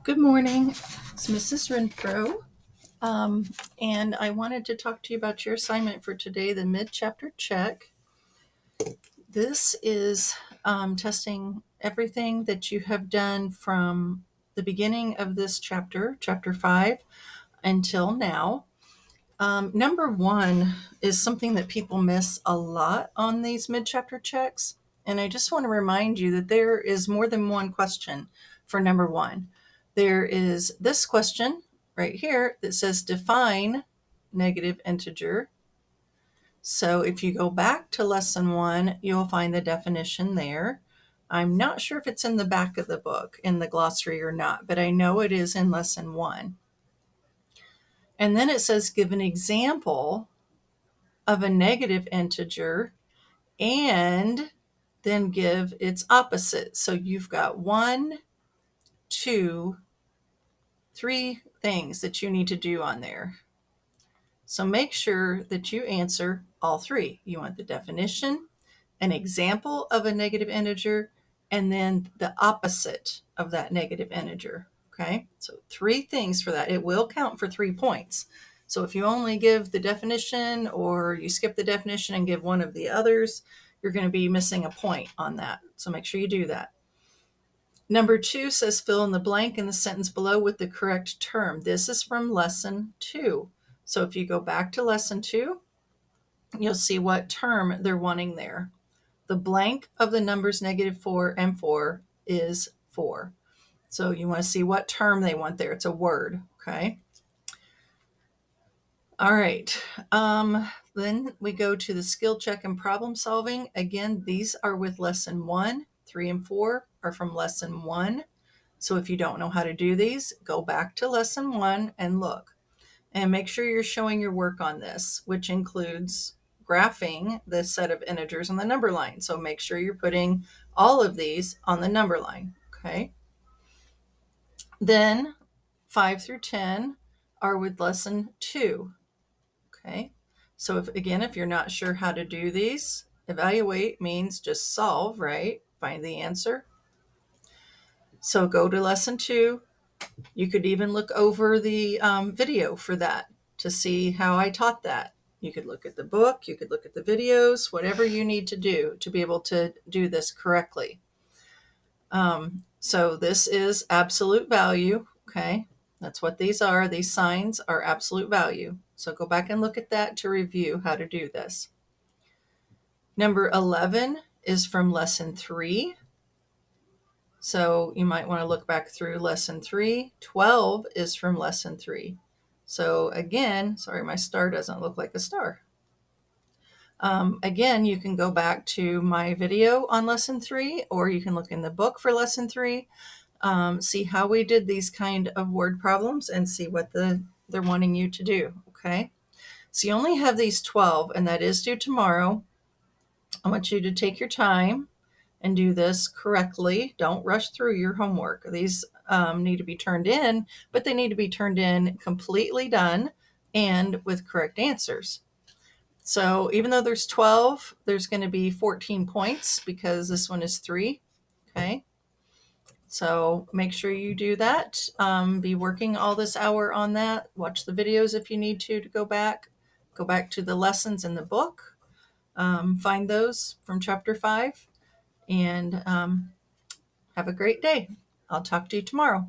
Good morning. It's Mrs. Renfro. And I wanted to talk to you about your assignment for today, the mid-chapter check. This is testing everything that you have done from the beginning of this chapter, chapter 5, until now. Number 1 is something that people miss a lot on these mid-chapter checks. And I just want to remind you that there is more than one question for number 1. There is this question right here that says define negative integer. So if you go back to lesson 1, you'll find the definition there. I'm not sure if it's in the back of the book in the glossary or not, but I know it is in lesson 1. And then it says give an example of a negative integer and then give its opposite. So you've got 1, 2, 3 things that you need to do on there. So make sure that you answer all 3. You want the definition, an example of a negative integer, and then the opposite of that negative integer. Okay, so 3 things for that. It will count for 3 points. So if you only give the definition or you skip the definition and give one of the others, you're going to be missing a point on that. So make sure you do that. Number 2 says fill in the blank in the sentence below with the correct term. This is from lesson 2. So if you go back to lesson 2, you'll see what term they're wanting there. The blank of the numbers -4 and 4 is 4. So you want to see what term they want there. It's a word, okay? All right. Then we go to the skill check and problem solving. Again, these are with lesson 1. 3 and 4 are from lesson 1. So if you don't know how to do these, go back to lesson 1 and look. And make sure you're showing your work on this, which includes graphing the set of integers on the number line. So make sure you're putting all of these on the number line, okay? Then 5 through 10 are with lesson 2, okay? So if you're not sure how to do these, evaluate means just solve, right? Find the answer. So go to lesson 2. You could even look over the video for that to see how I taught that. You could look at the book, you could look at the videos, whatever you need to do to be able to do this correctly. So this is absolute value, okay? That's what these are. These signs are absolute value. So go back and look at that to review how to do this. Number 11 is from lesson 3. So you might want to look back through lesson 3. 12 is from lesson 3. So again, sorry, my star doesn't look like a star. Again, you can go back to my video on lesson 3, or you can look in the book for lesson 3, see how we did these kind of word problems and see what they're wanting you to do, okay? So you only have these 12, and that is due tomorrow. I want you to take your time and do this correctly. Don't rush through your homework. These need to be turned in, but they need to be turned in completely done and with correct answers. So even though there's 12, there's going to be 14 points because this one is 3. Okay. So make sure you do that. Be working all this hour on that. Watch the videos if you need to go back. Go back to the lessons in the book. Find those from chapter 5 and have a great day. I'll talk to you tomorrow.